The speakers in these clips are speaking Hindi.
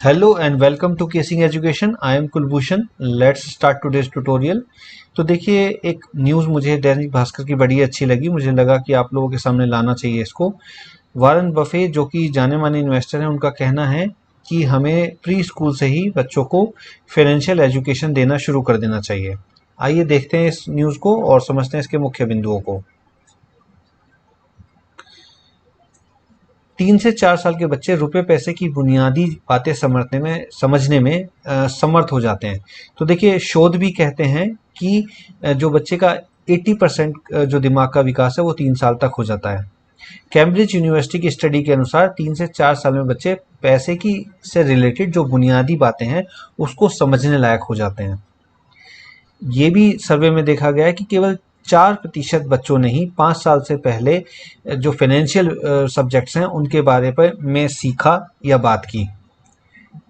Hello and welcome to Casing Education. I am Kulbhushan. Let's start today's tutorial. तो देखिए, एक न्यूज़ मुझे दैनिक भास्कर की बड़ी अच्छी लगी। मुझे लगा कि आप लोगों के सामने लाना चाहिए इसको। वॉरेन बफे जो कि जाने माने इन्वेस्टर हैं, उनका कहना है कि हमें प्री स्कूल से ही बच्चों को फाइनेंशियल एजुकेशन देना शुरू कर देना चाहिए। आइए देखते हैं इस न्यूज़ को और समझते हैं इसके मुख्य बिंदुओं को। 3 से 4 साल के बच्चे रुपए पैसे की बुनियादी बातें समझने में समर्थ हो जाते हैं। तो देखिए, शोध भी कहते हैं कि जो बच्चे का 80% जो दिमाग का विकास है वो 3 साल तक हो जाता है। कैम्ब्रिज यूनिवर्सिटी की स्टडी के अनुसार 3 से 4 साल में बच्चे पैसे की से रिलेटेड जो बुनियादी बातें हैं उसको समझने लायक हो जाते हैं। ये भी सर्वे में देखा गया है कि केवल 4% बच्चों ने ही 5 साल से पहले जो फाइनेंशियल सब्जेक्ट्स हैं उनके बारे पर में सीखा या बात की।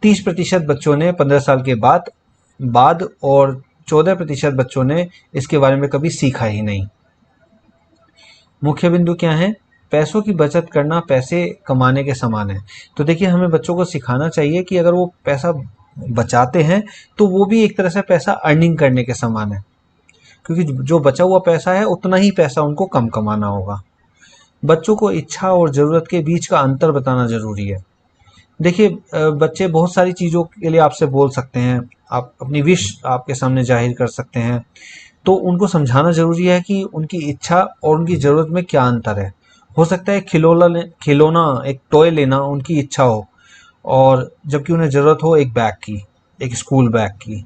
30% बच्चों ने 15 साल के बाद और 14% बच्चों ने इसके बारे में कभी सीखा ही नहीं। मुख्य बिंदु क्या है? पैसों की बचत करना पैसे कमाने के समान है। तो देखिए, हमें बच्चों को सिखाना चाहिए कि अगर वो पैसा बचाते हैं तो वो भी एक तरह से पैसा अर्निंग करने के समान है, क्योंकि जो बचा हुआ पैसा है उतना ही पैसा उनको कम कमाना होगा। बच्चों को इच्छा और ज़रूरत के बीच का अंतर बताना ज़रूरी है। देखिए, बच्चे बहुत सारी चीज़ों के लिए आपसे बोल सकते हैं, आप अपनी विश आपके सामने जाहिर कर सकते हैं। तो उनको समझाना ज़रूरी है कि उनकी इच्छा और उनकी ज़रूरत में क्या अंतर है। हो सकता है खिलौना एक टॉय लेना उनकी इच्छा हो, और जबकि उन्हें ज़रूरत हो एक बैग की, एक स्कूल बैग की।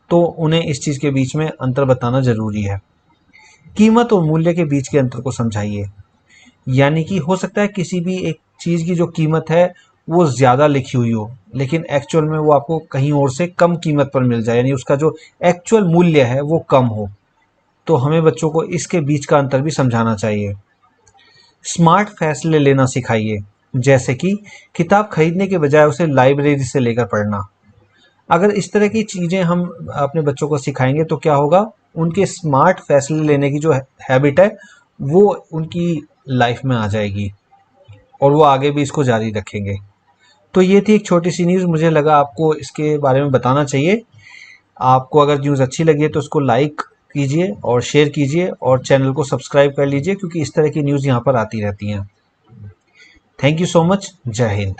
तो उन्हें इस चीज़ के बीच में अंतर बताना ज़रूरी है। कीमत और मूल्य के बीच के अंतर को समझाइए। यानी कि हो सकता है किसी भी एक चीज़ की जो कीमत है वो ज़्यादा लिखी हुई हो, लेकिन एक्चुअल में वो आपको कहीं और से कम कीमत पर मिल जाए, यानी उसका जो एक्चुअल मूल्य है वो कम हो। तो हमें बच्चों को इसके बीच का अंतर भी समझाना चाहिए। स्मार्ट फैसले लेना सिखाइए, जैसे कि किताब खरीदने के बजाय उसे लाइब्रेरी से लेकर पढ़ना। अगर इस तरह की चीज़ें हम अपने बच्चों को सिखाएंगे तो क्या होगा, उनके स्मार्ट फैसले लेने की जो हैबिट है वो उनकी लाइफ में आ जाएगी और वो आगे भी इसको जारी रखेंगे। तो ये थी एक छोटी सी न्यूज़, मुझे लगा आपको इसके बारे में बताना चाहिए। आपको अगर न्यूज़ अच्छी लगी है तो उसको लाइक कीजिए और शेयर कीजिए और चैनल को सब्सक्राइब कर लीजिए, क्योंकि इस तरह की न्यूज़ यहाँ पर आती रहती हैं। Thank you so much. जय हिंद।